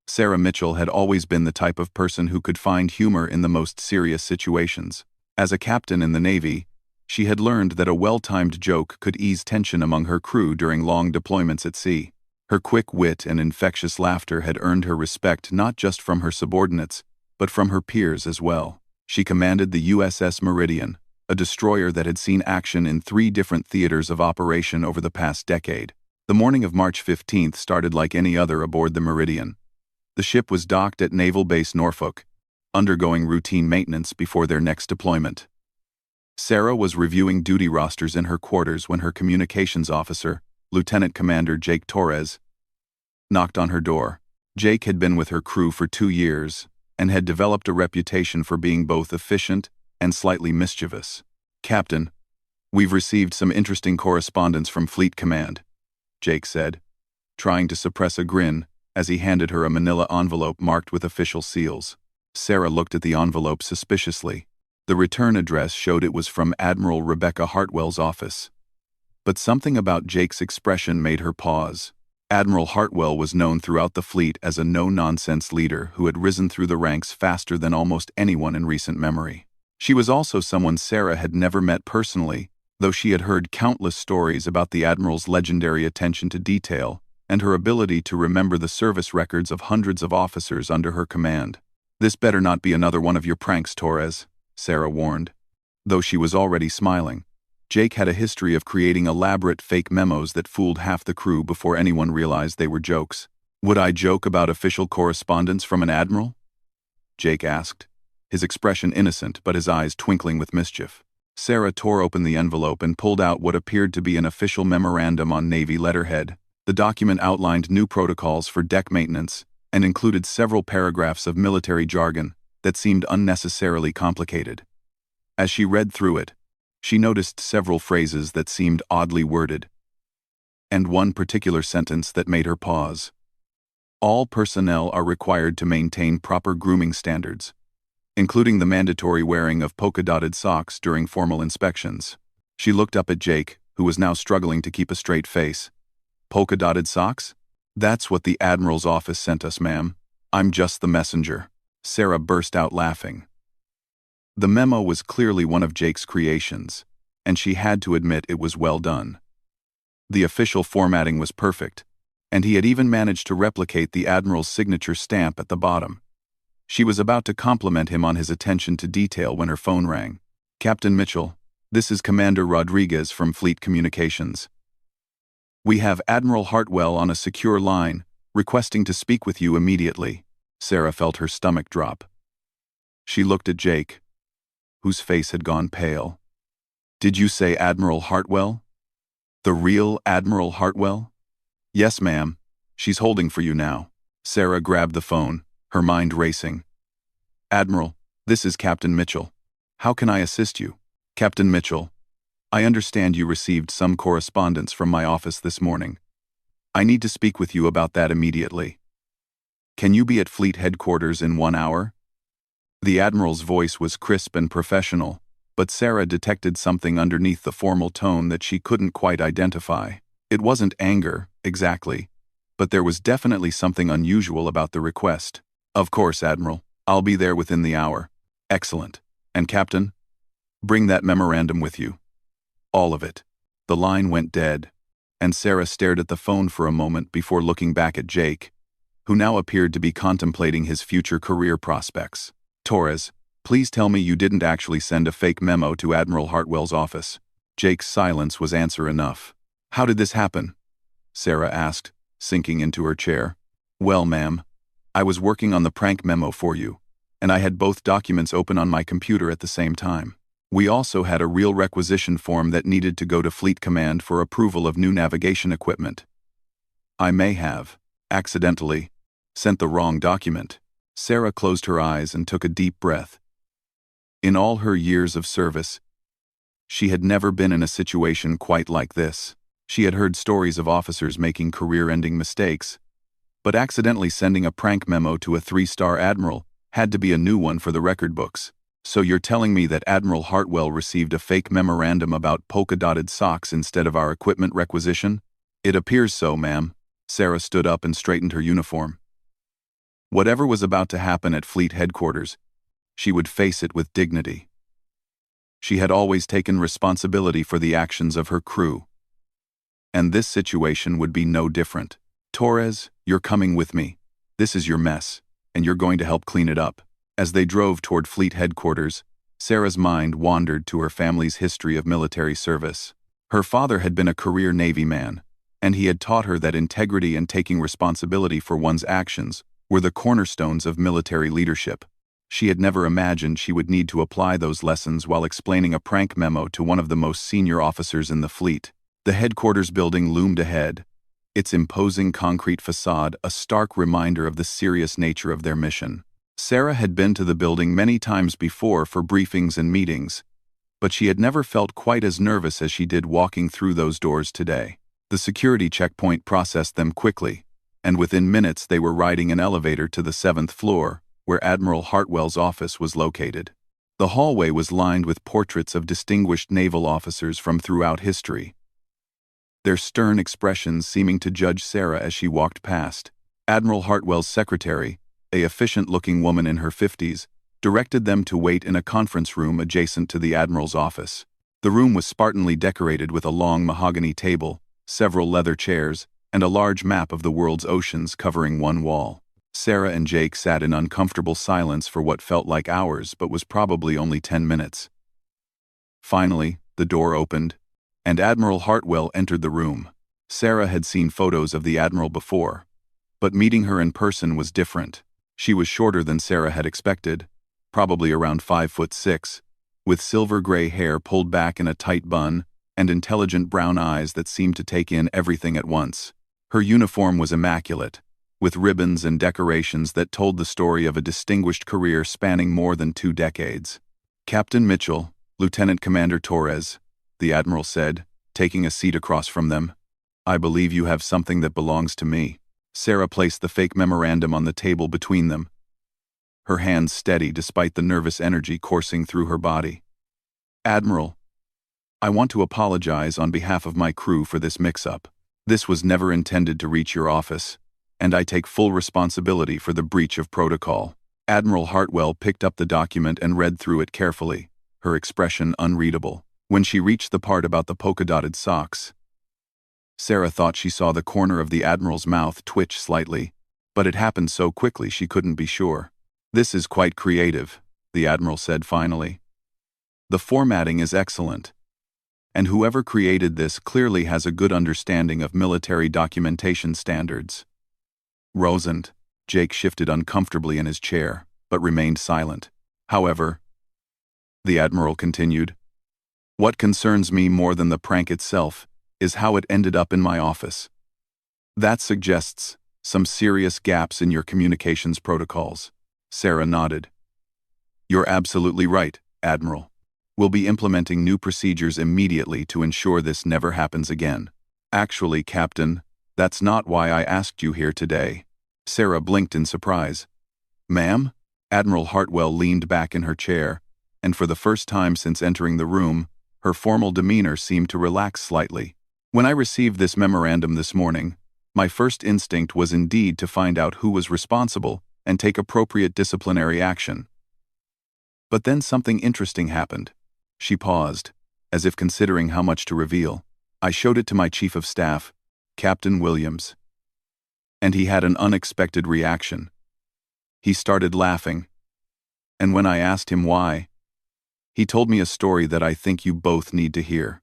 Sarah Mitchell had always been the type of person who could find humor in the most serious situations. As a captain in the Navy, she had learned that a well-timed joke could ease tension among her crew during long deployments at sea. Her quick wit and infectious laughter had earned her respect not just from her subordinates, but from her peers as well. She commanded the USS Meridian, a destroyer that had seen action in 3 different theaters of operation over the past decade. The morning of March 15th started like any other aboard the Meridian. The ship was docked at Naval Base Norfolk, undergoing routine maintenance before their next deployment. Sarah was reviewing duty rosters in her quarters when her communications officer, Lieutenant Commander Jake Torres, knocked on her door. Jake had been with her crew for 2 years and had developed a reputation for being both efficient and slightly mischievous. "Captain, we've received some interesting correspondence from Fleet Command," Jake said, trying to suppress a grin as he handed her a manila envelope marked with official seals. Sarah looked at the envelope suspiciously. The return address showed it was from Admiral Rebecca Hartwell's office. But something about Jake's expression made her pause. Admiral Hartwell was known throughout the fleet as a no-nonsense leader who had risen through the ranks faster than almost anyone in recent memory. She was also someone Sarah had never met personally, though she had heard countless stories about the Admiral's legendary attention to detail and her ability to remember the service records of hundreds of officers under her command. "This better not be another one of your pranks, Torres," Sarah warned. Though she was already smiling, Jake had a history of creating elaborate fake memos that fooled half the crew before anyone realized they were jokes. "Would I joke about official correspondence from an admiral?" Jake asked, his expression innocent but his eyes twinkling with mischief. Sarah tore open the envelope and pulled out what appeared to be an official memorandum on Navy letterhead. The document outlined new protocols for deck maintenance and included several paragraphs of military jargon that seemed unnecessarily complicated. As she read through it, she noticed several phrases that seemed oddly worded, and one particular sentence that made her pause. "All personnel are required to maintain proper grooming standards, including the mandatory wearing of polka-dotted socks during formal inspections." She looked up at Jake, who was now struggling to keep a straight face. "Polka-dotted socks? That's what the Admiral's office sent us, ma'am. I'm just the messenger." Sarah burst out laughing. The memo was clearly one of Jake's creations, and she had to admit it was well done. The official formatting was perfect, and he had even managed to replicate the Admiral's signature stamp at the bottom. She was about to compliment him on his attention to detail when her phone rang. "Captain Mitchell, this is Commander Rodriguez from Fleet Communications. We have Admiral Hartwell on a secure line, requesting to speak with you immediately." Sarah felt her stomach drop. She looked at Jake, whose face had gone pale. "Did you say Admiral Hartwell? The real Admiral Hartwell?" "Yes, ma'am. She's holding for you now." Sarah grabbed the phone, her mind racing. "Admiral, this is Captain Mitchell. How can I assist you?" "Captain Mitchell, I understand you received some correspondence from my office this morning. I need to speak with you about that immediately. Can you be at Fleet Headquarters in 1 hour?" The Admiral's voice was crisp and professional, but Sarah detected something underneath the formal tone that she couldn't quite identify. It wasn't anger, exactly, but there was definitely something unusual about the request. "Of course, Admiral. I'll be there within the hour." "Excellent. And Captain, bring that memorandum with you. All of it." The line went dead, and Sarah stared at the phone for a moment before looking back at Jake, who now appeared to be contemplating his future career prospects. "Torres, please tell me you didn't actually send a fake memo to Admiral Hartwell's office." Jake's silence was answer enough. "How did this happen?" Sarah asked, sinking into her chair. "Well, ma'am, I was working on the prank memo for you, and I had both documents open on my computer at the same time. We also had a real requisition form that needed to go to Fleet Command for approval of new navigation equipment. I may have, accidentally, sent the wrong document." Sarah closed her eyes and took a deep breath. In all her years of service, she had never been in a situation quite like this. She had heard stories of officers making career-ending mistakes, but accidentally sending a prank memo to a 3-star admiral had to be a new one for the record books. "So you're telling me that Admiral Hartwell received a fake memorandum about polka-dotted socks instead of our equipment requisition?" "It appears so, ma'am." Sarah stood up and straightened her uniform. Whatever was about to happen at fleet headquarters, she would face it with dignity. She had always taken responsibility for the actions of her crew, and this situation would be no different. "Torres, you're coming with me. This is your mess, and you're going to help clean it up." As they drove toward fleet headquarters, Sarah's mind wandered to her family's history of military service. Her father had been a career Navy man, and he had taught her that integrity and taking responsibility for one's actions were the cornerstones of military leadership. She had never imagined she would need to apply those lessons while explaining a prank memo to one of the most senior officers in the fleet. The headquarters building loomed ahead, its imposing concrete facade a stark reminder of the serious nature of their mission. Sarah had been to the building many times before for briefings and meetings, but she had never felt quite as nervous as she did walking through those doors today. The security checkpoint processed them quickly, and within minutes they were riding an elevator to the 7th floor, where Admiral Hartwell's office was located. The hallway was lined with portraits of distinguished naval officers from throughout history, their stern expressions seeming to judge Sarah as she walked past. Admiral Hartwell's secretary, a efficient-looking woman in her 50s, directed them to wait in a conference room adjacent to the Admiral's office. The room was spartanly decorated with a long mahogany table, several leather chairs, and a large map of the world's oceans covering one wall. Sarah and Jake sat in uncomfortable silence for what felt like hours but was probably only 10 minutes. Finally, the door opened, and Admiral Hartwell entered the room. Sarah had seen photos of the Admiral before, but meeting her in person was different. She was shorter than Sarah had expected, probably around 5'6", with silver-gray hair pulled back in a tight bun and intelligent brown eyes that seemed to take in everything at once. Her uniform was immaculate, with ribbons and decorations that told the story of a distinguished career spanning more than 2 decades. "Captain Mitchell, Lieutenant Commander Torres," the Admiral said, taking a seat across from them. "I believe you have something that belongs to me." Sarah placed the fake memorandum on the table between them, her hands steady despite the nervous energy coursing through her body. "Admiral, I want to apologize on behalf of my crew for this mix-up. This was never intended to reach your office, and I take full responsibility for the breach of protocol." Admiral Hartwell picked up the document and read through it carefully, her expression unreadable. When she reached the part about the polka-dotted socks, Sarah thought she saw the corner of the Admiral's mouth twitch slightly, but it happened so quickly she couldn't be sure. "This is quite creative," the Admiral said finally. "The formatting is excellent, and whoever created this clearly has a good understanding of military documentation standards." Rosand, Jake shifted uncomfortably in his chair, but remained silent. "However," the Admiral continued, "what concerns me more than the prank itself is how it ended up in my office. That suggests some serious gaps in your communications protocols." Sarah nodded. "You're absolutely right, Admiral. We'll be implementing new procedures immediately to ensure this never happens again." "Actually, Captain, that's not why I asked you here today." Sarah blinked in surprise. "Ma'am?" Admiral Hartwell leaned back in her chair, and for the first time since entering the room, her formal demeanor seemed to relax slightly. "When I received this memorandum this morning, my first instinct was indeed to find out who was responsible and take appropriate disciplinary action. But then something interesting happened." She paused, as if considering how much to reveal. "I showed it to my Chief of Staff, Captain Williams, and he had an unexpected reaction. He started laughing, and when I asked him why, he told me a story that I think you both need to hear."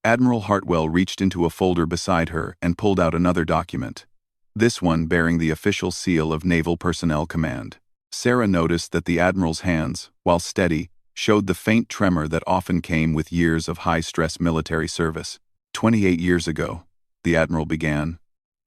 Admiral Hartwell reached into a folder beside her and pulled out another document, this one bearing the official seal of Naval Personnel Command. Sarah noticed that the Admiral's hands, while steady, showed the faint tremor that often came with years of high-stress military service. 28 years ago, the Admiral began,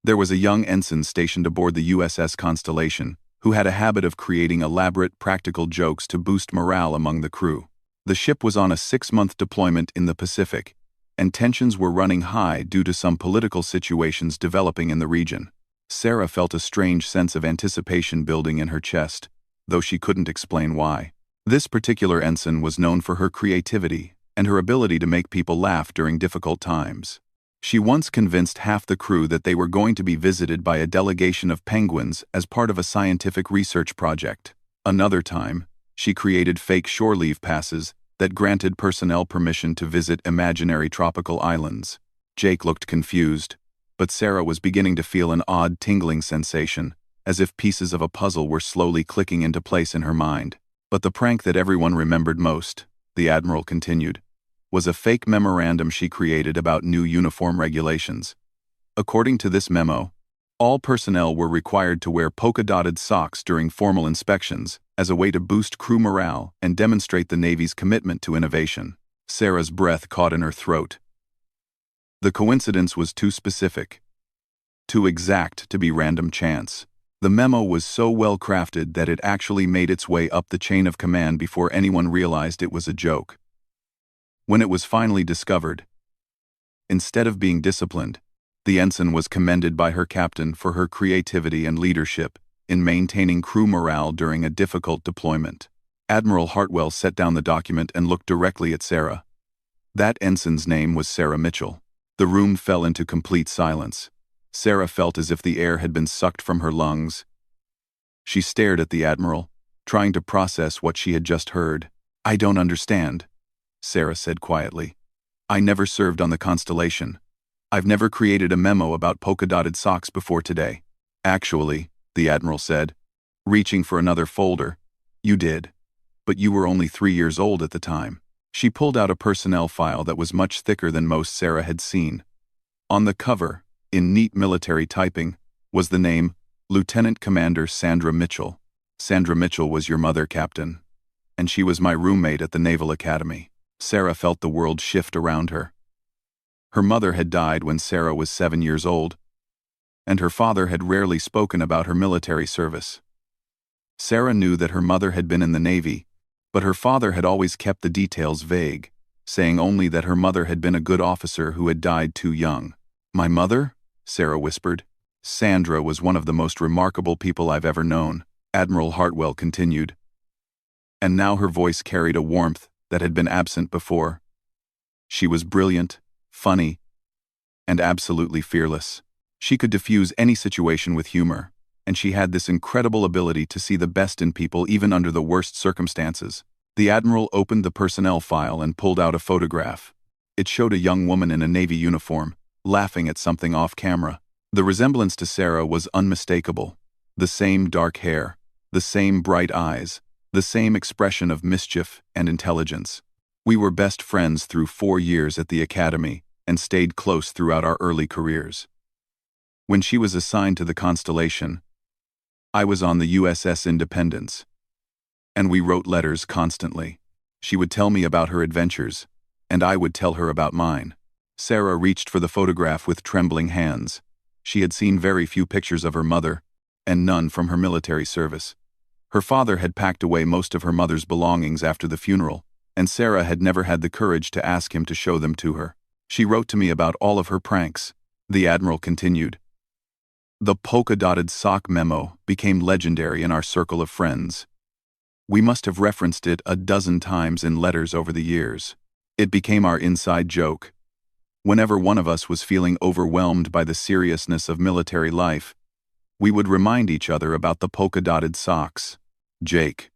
there was a young ensign stationed aboard the USS Constellation who had a habit of creating elaborate practical jokes to boost morale among the crew. The ship was on a 6-month deployment in the Pacific, and tensions were running high due to some political situations developing in the region. Sarah felt a strange sense of anticipation building in her chest, though she couldn't explain why. This particular ensign was known for her creativity and her ability to make people laugh during difficult times. She once convinced half the crew that they were going to be visited by a delegation of penguins as part of a scientific research project. Another time, she created fake shore leave passes that granted personnel permission to visit imaginary tropical islands. Jake looked confused, but Sarah was beginning to feel an odd tingling sensation, as if pieces of a puzzle were slowly clicking into place in her mind. But the prank that everyone remembered most, the Admiral continued, was a fake memorandum she created about new uniform regulations. According to this memo, all personnel were required to wear polka-dotted socks during formal inspections as a way to boost crew morale and demonstrate the Navy's commitment to innovation. Sarah's breath caught in her throat. The coincidence was too specific, too exact to be random chance. The memo was so well crafted that it actually made its way up the chain of command before anyone realized it was a joke. When it was finally discovered, instead of being disciplined, the ensign was commended by her captain for her creativity and leadership in maintaining crew morale during a difficult deployment. Admiral Hartwell set down the document and looked directly at Sarah. That ensign's name was Sarah Mitchell. The room fell into complete silence. Sarah felt as if the air had been sucked from her lungs. She stared at the Admiral, trying to process what she had just heard. "I don't understand," Sarah said quietly. "I never served on the Constellation. I've never created a memo about polka-dotted socks before today." "Actually," the Admiral said, reaching for another folder, "you did. But you were only 3 years old at the time." She pulled out a personnel file that was much thicker than most Sarah had seen. On the cover, in neat military typing, was the name Lieutenant Commander Sandra Mitchell. "Sandra Mitchell was your mother, Captain. And she was my roommate at the Naval Academy." Sarah felt the world shift around her. Her mother had died when Sarah was 7 years old, and her father had rarely spoken about her military service. Sarah knew that her mother had been in the Navy, but her father had always kept the details vague, saying only that her mother had been a good officer who had died too young. "My mother?" Sarah whispered. "Sandra was one of the most remarkable people I've ever known," Admiral Hartwell continued. And now her voice carried a warmth that had been absent before. "She was brilliant, funny, and absolutely fearless. She could diffuse any situation with humor, and she had this incredible ability to see the best in people even under the worst circumstances." The Admiral opened the personnel file and pulled out a photograph. It showed a young woman in a Navy uniform, laughing at something off camera. The resemblance to Sarah was unmistakable. The same dark hair, the same bright eyes, the same expression of mischief and intelligence. "We were best friends through 4 years at the Academy and stayed close throughout our early careers. When she was assigned to the Constellation, I was on the USS Independence, and we wrote letters constantly. She would tell me about her adventures, and I would tell her about mine." Sarah reached for the photograph with trembling hands. She had seen very few pictures of her mother, and none from her military service. Her father had packed away most of her mother's belongings after the funeral, and Sarah had never had the courage to ask him to show them to her. "She wrote to me about all of her pranks," the Admiral continued. "The polka-dotted sock memo became legendary in our circle of friends. We must have referenced it a dozen times in letters over the years. It became our inside joke. Whenever one of us was feeling overwhelmed by the seriousness of military life, we would remind each other about the polka-dotted socks." Jake,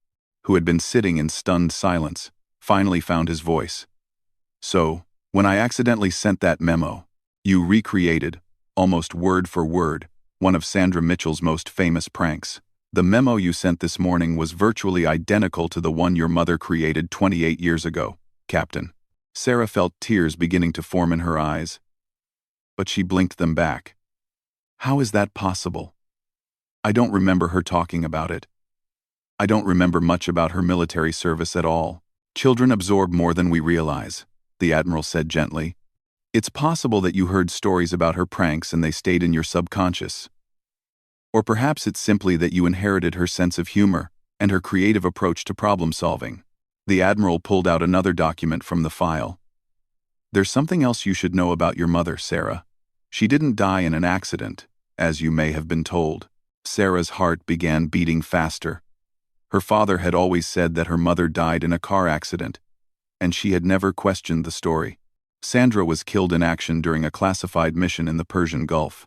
who had been sitting in stunned silence, finally found his voice. "So, when I accidentally sent that memo, you recreated, almost word for word, one of Sandra Mitchell's most famous pranks. The memo you sent this morning was virtually identical to the one your mother created 28 years ago, Captain." Sarah felt tears beginning to form in her eyes, but she blinked them back. "How is that possible? I don't remember her talking about it. I don't remember much about her military service at all." "Children absorb more than we realize," the Admiral said gently. "It's possible that you heard stories about her pranks and they stayed in your subconscious. Or perhaps it's simply that you inherited her sense of humor and her creative approach to problem-solving." The Admiral pulled out another document from the file. "There's something else you should know about your mother, Sarah. She didn't die in an accident, as you may have been told." Sarah's heart began beating faster. Her father had always said that her mother died in a car accident, and she had never questioned the story. Sandra was killed in action during a classified mission in the Persian Gulf.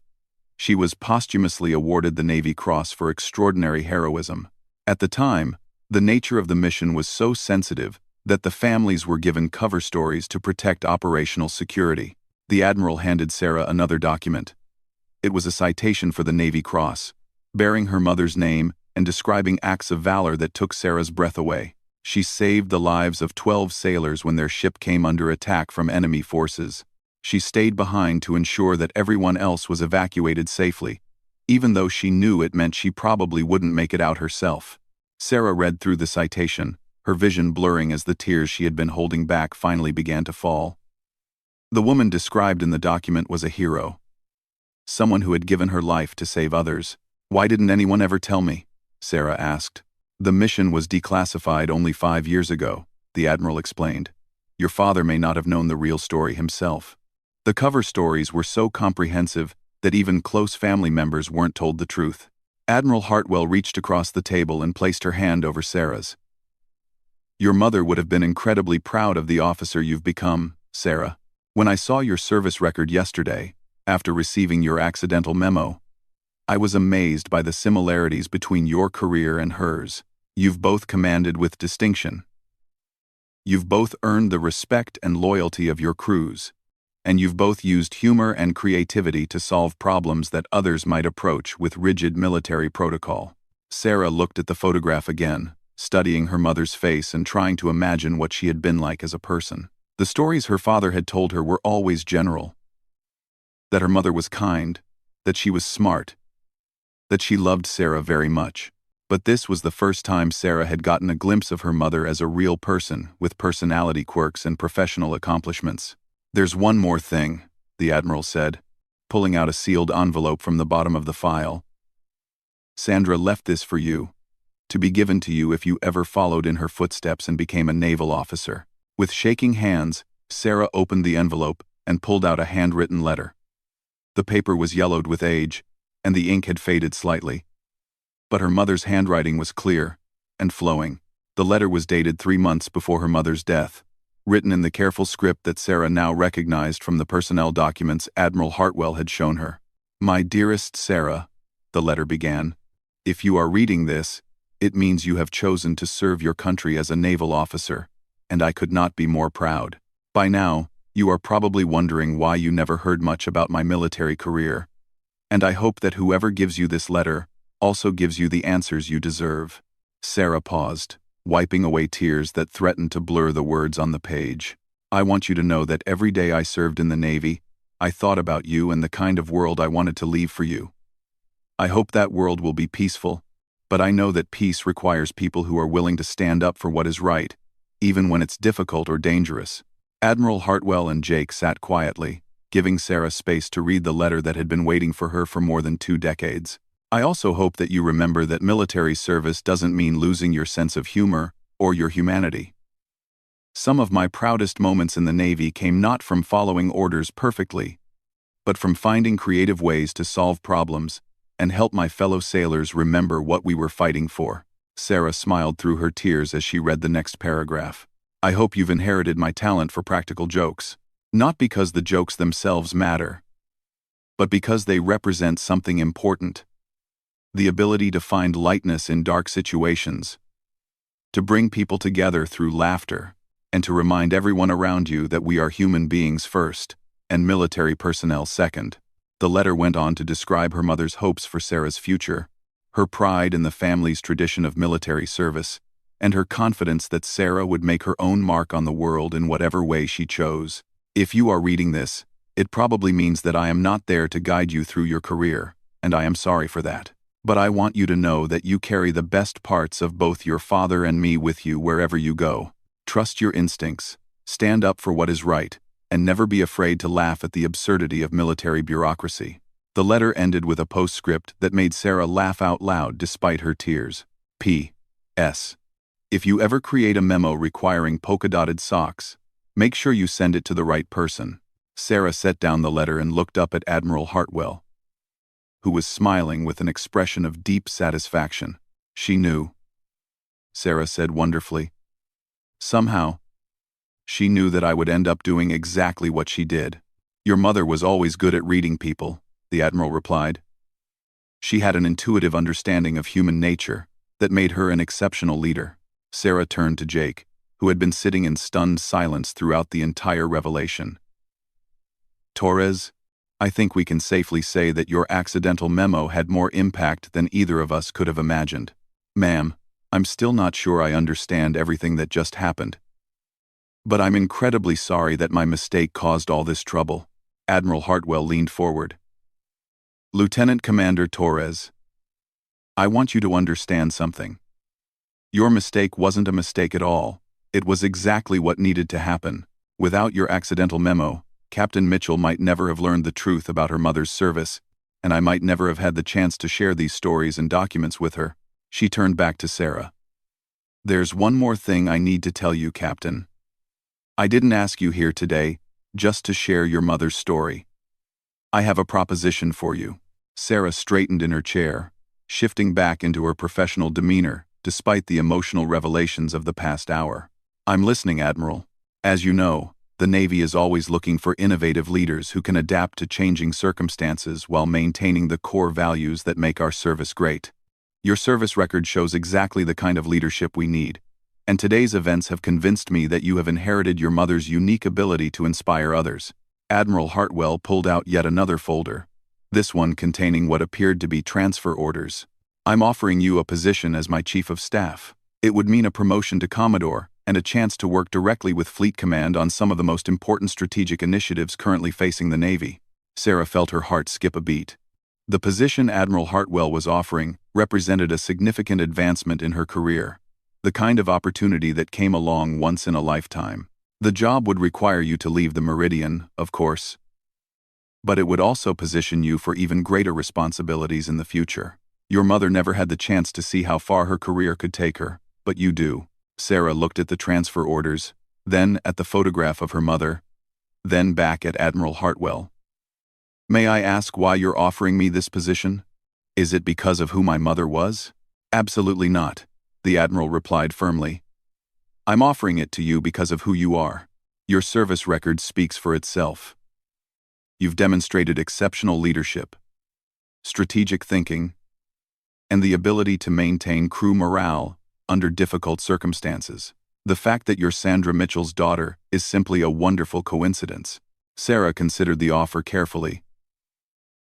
She was posthumously awarded the Navy Cross for extraordinary heroism. At the time, the nature of the mission was so sensitive that the families were given cover stories to protect operational security. The Admiral handed Sarah another document. It was a citation for the Navy Cross, bearing her mother's name and describing acts of valor that took Sarah's breath away. She saved the lives of 12 sailors when their ship came under attack from enemy forces. She stayed behind to ensure that everyone else was evacuated safely, even though she knew it meant she probably wouldn't make it out herself. Sarah read through the citation, her vision blurring as the tears she had been holding back finally began to fall. The woman described in the document was a hero, someone who had given her life to save others. "Why didn't anyone ever tell me?" Sarah asked. "The mission was declassified only 5 years ago," the Admiral explained. "Your father may not have known the real story himself." The cover stories were so comprehensive that even close family members weren't told the truth. Admiral Hartwell reached across the table and placed her hand over Sarah's. "Your mother would have been incredibly proud of the officer you've become, Sarah. When I saw your service record yesterday, after receiving your accidental memo, I was amazed by the similarities between your career and hers. You've both commanded with distinction. You've both earned the respect and loyalty of your crews. And you've both used humor and creativity to solve problems that others might approach with rigid military protocol." Sarah looked at the photograph again, studying her mother's face and trying to imagine what she had been like as a person. The stories her father had told her were always general. That her mother was kind, that she was smart, that she loved Sarah very much. But this was the first time Sarah had gotten a glimpse of her mother as a real person with personality quirks and professional accomplishments. "There's one more thing," the Admiral said, pulling out a sealed envelope from the bottom of the file. "Sandra left this for you, to be given to you if you ever followed in her footsteps and became a naval officer." With shaking hands, Sarah opened the envelope and pulled out a handwritten letter. The paper was yellowed with age, and the ink had faded slightly. But her mother's handwriting was clear and flowing. The letter was dated 3 months before her mother's death, written in the careful script that Sarah now recognized from the personnel documents Admiral Hartwell had shown her. "My dearest Sarah," the letter began, "if you are reading this, it means you have chosen to serve your country as a naval officer, and I could not be more proud. By now, you are probably wondering why you never heard much about my military career, and I hope that whoever gives you this letter also gives you the answers you deserve." Sarah paused, wiping away tears that threatened to blur the words on the page. "I want you to know that every day I served in the Navy, I thought about you and the kind of world I wanted to leave for you. I hope that world will be peaceful, but I know that peace requires people who are willing to stand up for what is right, even when it's difficult or dangerous." Admiral Hartwell and Jake sat quietly, giving Sarah space to read the letter that had been waiting for her for more than 2 decades. "I also hope that you remember that military service doesn't mean losing your sense of humor or your humanity. Some of my proudest moments in the Navy came not from following orders perfectly, but from finding creative ways to solve problems and help my fellow sailors remember what we were fighting for." Sarah smiled through her tears as she read the next paragraph. "I hope you've inherited my talent for practical jokes, not because the jokes themselves matter, but because they represent something important. The ability to find lightness in dark situations, to bring people together through laughter, and to remind everyone around you that we are human beings first, and military personnel second." The letter went on to describe her mother's hopes for Sarah's future, her pride in the family's tradition of military service, and her confidence that Sarah would make her own mark on the world in whatever way she chose. "If you are reading this, it probably means that I am not there to guide you through your career, and I am sorry for that. But I want you to know that you carry the best parts of both your father and me with you wherever you go. Trust your instincts, stand up for what is right, and never be afraid to laugh at the absurdity of military bureaucracy." The letter ended with a postscript that made Sarah laugh out loud despite her tears. P.S. If you ever create a memo requiring polka-dotted socks, make sure you send it to the right person. Sarah set down the letter and looked up at Admiral Hartwell, who was smiling with an expression of deep satisfaction. "She knew," Sarah said wonderfully. "Somehow, She knew that I would end up doing exactly what she did. Your mother was always good at reading people, the Admiral replied. She had an intuitive understanding of human nature that made her an exceptional leader. Sarah turned to Jake, who had been sitting in stunned silence throughout the entire revelation. Torres, I think we can safely say that your accidental memo had more impact than either of us could have imagined. Ma'am, I'm still not sure I understand everything that just happened. But I'm incredibly sorry that my mistake caused all this trouble. Admiral Hartwell leaned forward. Lieutenant Commander Torres, I want you to understand something. Your mistake wasn't a mistake at all. It was exactly what needed to happen. Without your accidental memo, Captain Mitchell might never have learned the truth about her mother's service, and I might never have had the chance to share these stories and documents with her. She turned back to Sarah. There's one more thing I need to tell you, Captain. I didn't ask you here today just to share your mother's story. I have a proposition for you. Sarah straightened in her chair, shifting back into her professional demeanor despite the emotional revelations of the past hour. I'm listening, Admiral. As you know, the Navy is always looking for innovative leaders who can adapt to changing circumstances while maintaining the core values that make our service great. Your service record shows exactly the kind of leadership we need, and today's events have convinced me that you have inherited your mother's unique ability to inspire others. Admiral Hartwell pulled out yet another folder, this one containing what appeared to be transfer orders. I'm offering you a position as my Chief of Staff. It would mean a promotion to Commodore and a chance to work directly with Fleet Command on some of the most important strategic initiatives currently facing the Navy. Sarah felt her heart skip a beat. The position Admiral Hartwell was offering represented a significant advancement in her career, the kind of opportunity that came along once in a lifetime. The job would require you to leave the Meridian, of course, but it would also position you for even greater responsibilities in the future. Your mother never had the chance to see how far her career could take her, but you do. Sarah looked at the transfer orders, then at the photograph of her mother, then back at Admiral Hartwell. May I ask why you're offering me this position? Is it because of who my mother was? Absolutely not, the Admiral replied firmly. I'm offering it to you because of who you are. Your service record speaks for itself. You've demonstrated exceptional leadership, strategic thinking, and the ability to maintain crew morale under difficult circumstances. The fact that you're Sandra Mitchell's daughter is simply a wonderful coincidence. Sarah considered the offer carefully.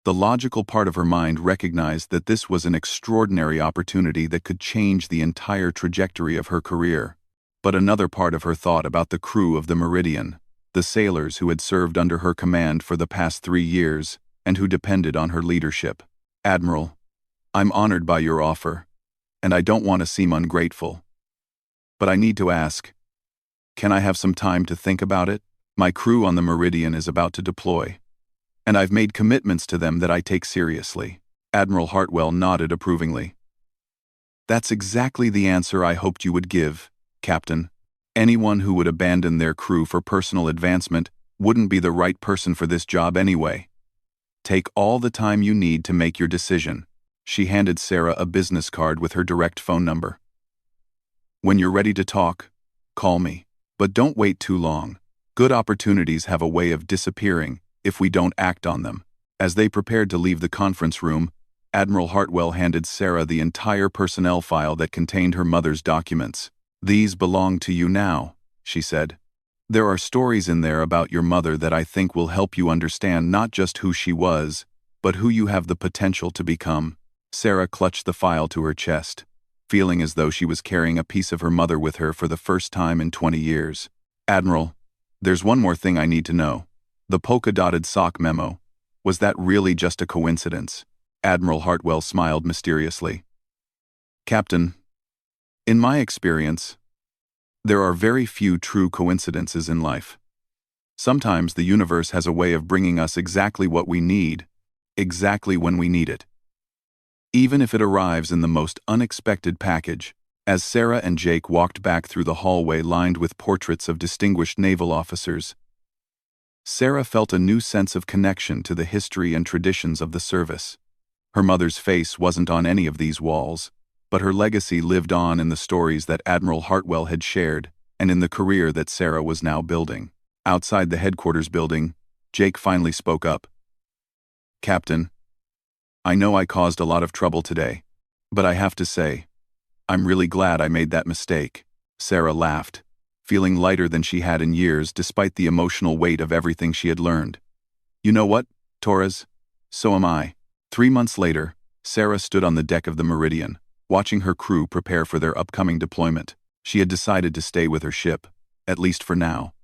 The logical part of her mind recognized that this was an extraordinary opportunity that could change the entire trajectory of her career. But another part of her thought about the crew of the Meridian, the sailors who had served under her command for the past 3 years and who depended on her leadership. Admiral, I'm honored by your offer, and I don't want to seem ungrateful. But I need to ask, can I have some time to think about it? My crew on the Meridian is about to deploy, and I've made commitments to them that I take seriously. Admiral Hartwell nodded approvingly. That's exactly the answer I hoped you would give, Captain. Anyone who would abandon their crew for personal advancement wouldn't be the right person for this job anyway. Take all the time you need to make your decision. She handed Sarah a business card with her direct phone number. When you're ready to talk, call me. But don't wait too long. Good opportunities have a way of disappearing if we don't act on them. As they prepared to leave the conference room, Admiral Hartwell handed Sarah the entire personnel file that contained her mother's documents. These belong to you now, she said. There are stories in there about your mother that I think will help you understand not just who she was, but who you have the potential to become. Sarah clutched the file to her chest, feeling as though she was carrying a piece of her mother with her for the first time in 20 years. Admiral, there's one more thing I need to know. The polka-dotted sock memo. Was that really just a coincidence? Admiral Hartwell smiled mysteriously. Captain, in my experience, there are very few true coincidences in life. Sometimes the universe has a way of bringing us exactly what we need, exactly when we need it. Even if it arrives in the most unexpected package. As Sarah and Jake walked back through the hallway lined with portraits of distinguished naval officers, Sarah felt a new sense of connection to the history and traditions of the service. Her mother's face wasn't on any of these walls, but her legacy lived on in the stories that Admiral Hartwell had shared, and in the career that Sarah was now building. Outside the headquarters building, Jake finally spoke up. "Captain, I know I caused a lot of trouble today, but I have to say, I'm really glad I made that mistake." Sarah laughed, feeling lighter than she had in years despite the emotional weight of everything she had learned. "You know what, Torres? So am I." 3 months later, Sarah stood on the deck of the Meridian, watching her crew prepare for their upcoming deployment. She had decided to stay with her ship, at least for now.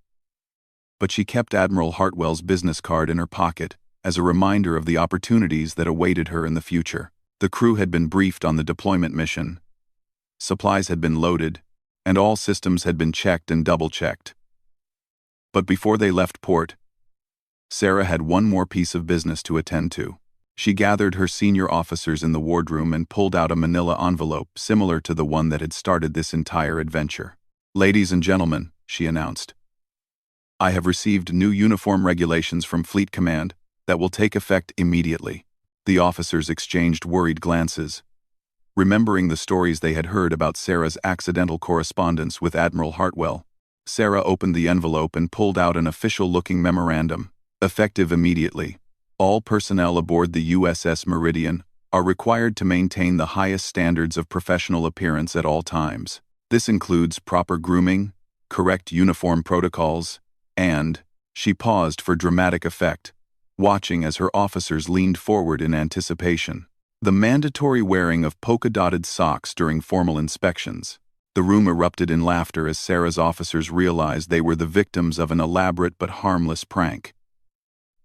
But she kept Admiral Hartwell's business card in her pocket as a reminder of the opportunities that awaited her in the future. The crew had been briefed on the deployment mission. Supplies had been loaded, and all systems had been checked and double-checked. But before they left port, Sarah had one more piece of business to attend to. She gathered her senior officers in the wardroom and pulled out a manila envelope similar to the one that had started this entire adventure. "Ladies and gentlemen," she announced, "I have received new uniform regulations from Fleet Command that will take effect immediately." The officers exchanged worried glances, remembering the stories they had heard about Sarah's accidental correspondence with Admiral Hartwell. Sarah opened the envelope and pulled out an official-looking memorandum. "Effective immediately. All personnel aboard the USS Meridian are required to maintain the highest standards of professional appearance at all times. This includes proper grooming, correct uniform protocols, and..." She paused for dramatic effect, watching as her officers leaned forward in anticipation. "The mandatory wearing of polka-dotted socks during formal inspections." The room erupted in laughter as Sarah's officers realized they were the victims of an elaborate but harmless prank.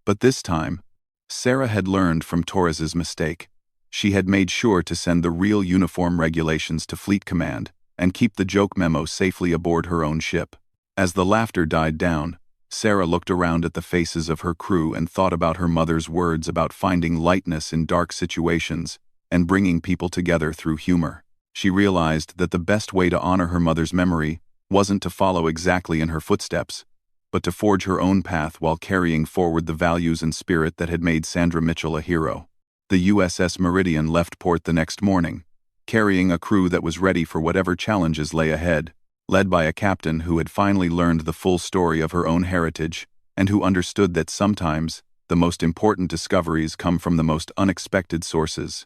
But this time, Sarah had learned from Torres's mistake. She had made sure to send the real uniform regulations to Fleet Command and keep the joke memo safely aboard her own ship. As the laughter died down, Sarah looked around at the faces of her crew and thought about her mother's words about finding lightness in dark situations and bringing people together through humor. She realized that the best way to honor her mother's memory wasn't to follow exactly in her footsteps, but to forge her own path while carrying forward the values and spirit that had made Sandra Mitchell a hero. The USS Meridian left port the next morning, carrying a crew that was ready for whatever challenges lay ahead, led by a captain who had finally learned the full story of her own heritage and who understood that sometimes the most important discoveries come from the most unexpected sources.